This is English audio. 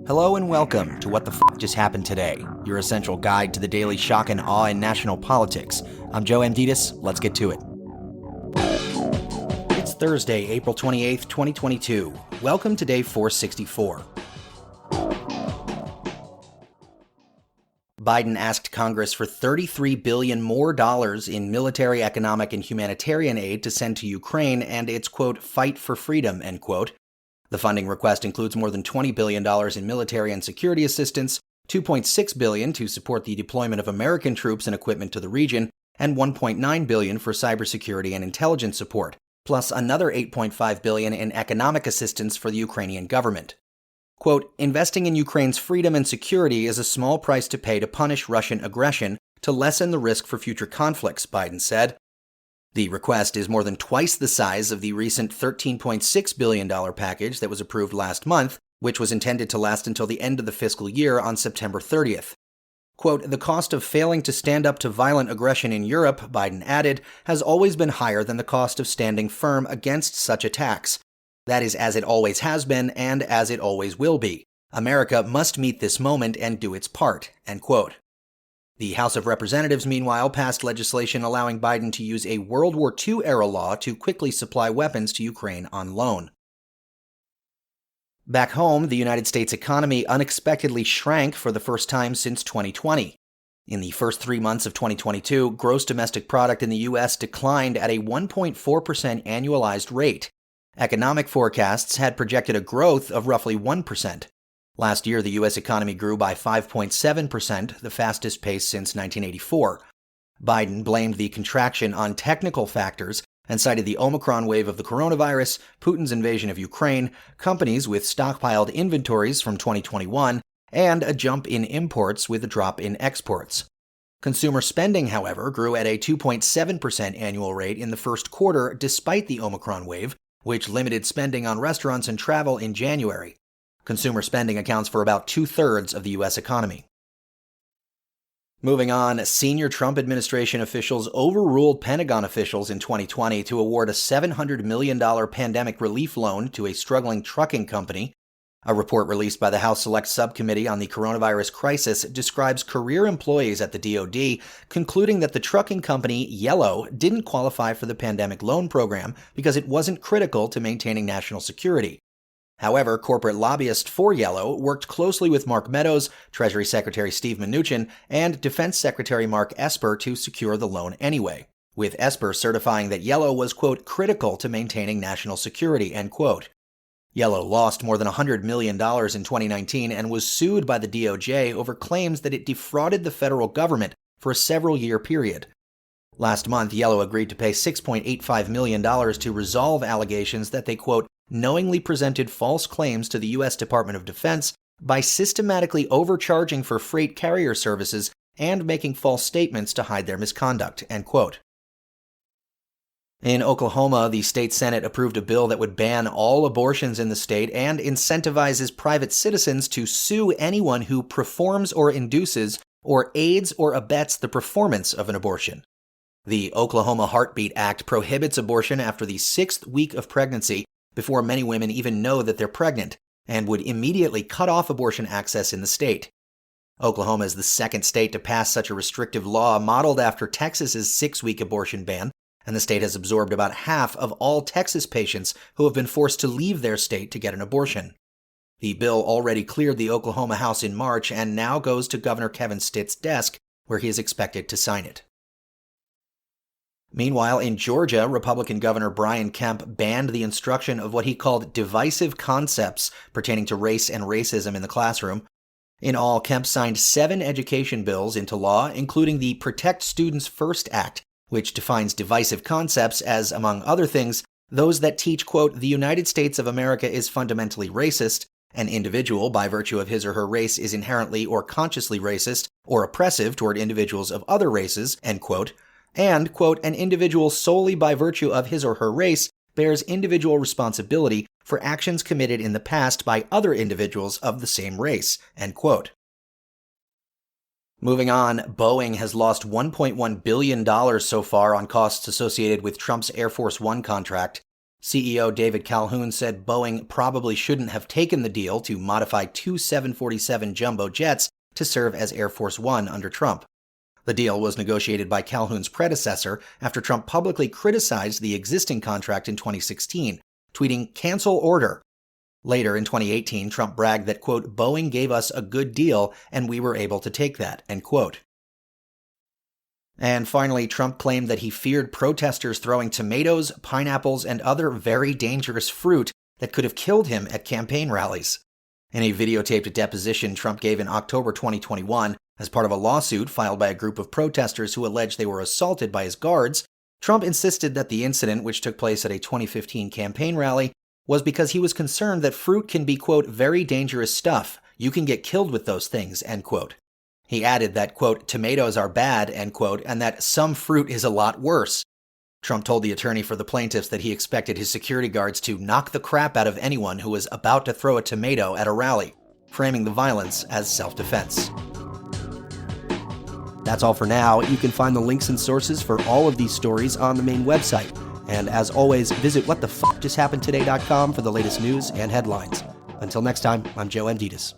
Hello and welcome to What the F*** Just Happened Today, your essential guide to the daily shock and awe in national politics. I'm Joe Amditis. Let's get to it. It's Thursday, April 28th, 2022. Welcome to day 464. Biden asked Congress for $33 billion more in military, economic, and humanitarian aid to send to Ukraine and its, quote, fight for freedom, end quote. The funding request includes more than $20 billion in military and security assistance, $2.6 billion to support the deployment of American troops and equipment to the region, and $1.9 billion for cybersecurity and intelligence support, plus another $8.5 billion in economic assistance for the Ukrainian government. Quote, investing in Ukraine's freedom and security is a small price to pay to punish Russian aggression to lessen the risk for future conflicts, Biden said. The request is more than twice the size of the recent $13.6 billion package that was approved last month, which was intended to last until the end of the fiscal year on September 30th. Quote, the cost of failing to stand up to violent aggression in Europe, Biden added, has always been higher than the cost of standing firm against such attacks. That is as it always has been and as it always will be. America must meet this moment and do its part, end quote. The House of Representatives, meanwhile, passed legislation allowing Biden to use a World War II-era law to quickly supply weapons to Ukraine on loan. Back home, the United States economy unexpectedly shrank for the first time since 2020. In the first 3 months of 2022, gross domestic product in the U.S. declined at a 1.4% annualized rate. Economic forecasts had projected a growth of roughly 1%. Last year, the U.S. economy grew by 5.7%, the fastest pace since 1984. Biden blamed the contraction on technical factors and cited the Omicron wave of the coronavirus, Putin's invasion of Ukraine, companies with stockpiled inventories from 2021, and a jump in imports with a drop in exports. Consumer spending, however, grew at a 2.7% annual rate in the first quarter despite the Omicron wave, which limited spending on restaurants and travel in January. Consumer spending accounts for about 2/3 of the U.S. economy. Moving on, senior Trump administration officials overruled Pentagon officials in 2020 to award a $700 million pandemic relief loan to a struggling trucking company. A report released by the House Select Subcommittee on the Coronavirus Crisis describes career employees at the DoD concluding that the trucking company Yellow didn't qualify for the pandemic loan program because it wasn't critical to maintaining national security. However, corporate lobbyists for Yellow worked closely with Mark Meadows, Treasury Secretary Steve Mnuchin, and Defense Secretary Mark Esper to secure the loan anyway, with Esper certifying that Yellow was, quote, critical to maintaining national security, end quote. Yellow lost more than $100 million in 2019 and was sued by the DOJ over claims that it defrauded the federal government for a several-year period. Last month, Yellow agreed to pay $6.85 million to resolve allegations that they, quote, knowingly presented false claims to the U.S. Department of Defense by systematically overcharging for freight carrier services and making false statements to hide their misconduct, end quote. In Oklahoma, the state Senate approved a bill that would ban all abortions in the state and incentivizes private citizens to sue anyone who performs or induces or aids or abets the performance of an abortion. The Oklahoma Heartbeat Act prohibits abortion after the 6th week of pregnancy before many women even know that they're pregnant, and would immediately cut off abortion access in the state. Oklahoma is the second state to pass such a restrictive law modeled after Texas's 6-week abortion ban, and the state has absorbed about half of all Texas patients who have been forced to leave their state to get an abortion. The bill already cleared the Oklahoma House in March and now goes to Governor Kevin Stitt's desk, where he is expected to sign it. Meanwhile, in Georgia, Republican Governor Brian Kemp banned the instruction of what he called divisive concepts pertaining to race and racism in the classroom. In all, Kemp signed 7 education bills into law, including the Protect Students First Act, which defines divisive concepts as, among other things, those that teach, quote, the United States of America is fundamentally racist, an individual by virtue of his or her race is inherently or consciously racist or oppressive toward individuals of other races, end quote, and, quote, an individual solely by virtue of his or her race bears individual responsibility for actions committed in the past by other individuals of the same race, end quote. Moving on, Boeing has lost $1.1 billion so far on costs associated with Trump's Air Force One contract. CEO David Calhoun said Boeing probably shouldn't have taken the deal to modify two 747 jumbo jets to serve as Air Force One under Trump. The deal was negotiated by Calhoun's predecessor after Trump publicly criticized the existing contract in 2016, tweeting, "Cancel order." Later in 2018, Trump bragged that, quote, "Boeing gave us a good deal and we were able to take that," end quote. And finally, Trump claimed that he feared protesters throwing tomatoes, pineapples, and other very dangerous fruit that could have killed him at campaign rallies. In a videotaped deposition Trump gave in October 2021, as part of a lawsuit filed by a group of protesters who alleged they were assaulted by his guards, Trump insisted that the incident, which took place at a 2015 campaign rally, was because he was concerned that fruit can be, quote, "very dangerous stuff. You can get killed with those things," end quote. He added that, quote, "tomatoes are bad," end quote, and that some fruit is a lot worse. Trump told the attorney for the plaintiffs that he expected his security guards to knock the crap out of anyone who was about to throw a tomato at a rally, framing the violence as self-defense. That's all for now. You can find the links and sources for all of these stories on the main website. And as always, visit whatthefjusthappenedtoday.com for the latest news and headlines. Until next time, I'm Joe Amditas.